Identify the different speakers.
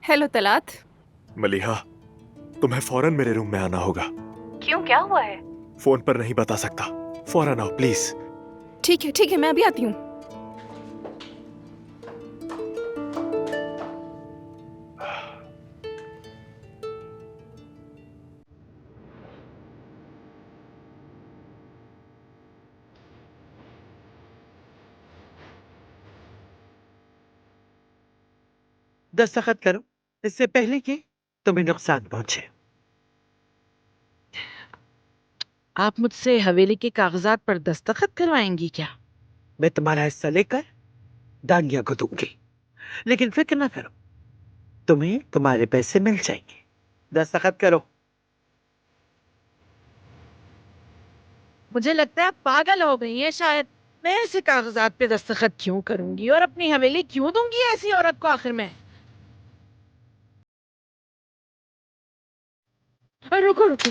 Speaker 1: Hello तलात।
Speaker 2: Maliha, तुम्हें फौरन मेरे रूम में आना होगा।
Speaker 1: क्यों, क्या हुआ है?
Speaker 2: फोन पर नहीं बता सकता, फौरन आओ प्लीज।
Speaker 1: ठीक है, मैं अभी आती हूँ।
Speaker 3: दस्तखत करो इससे पहले कि तुम्हें नुकसान पहुंचे।
Speaker 4: आप मुझसे हवेली के कागजात पर दस्तखत करवाएंगी क्या?
Speaker 3: मैं तुम्हारा हिस्सा लेकर दानिया को दूंगी, लेकिन फिक्र ना करो, तुम्हें तुम्हारे पैसे मिल जाएंगे। दस्तखत करो।
Speaker 4: मुझे लगता है आप पागल हो गई हैं शायद। मैं ऐसे कागजात पे दस्तखत क्यों करूंगी और अपनी हवेली क्यों दूंगी ऐसी औरत को आखिर में? रुको रुको,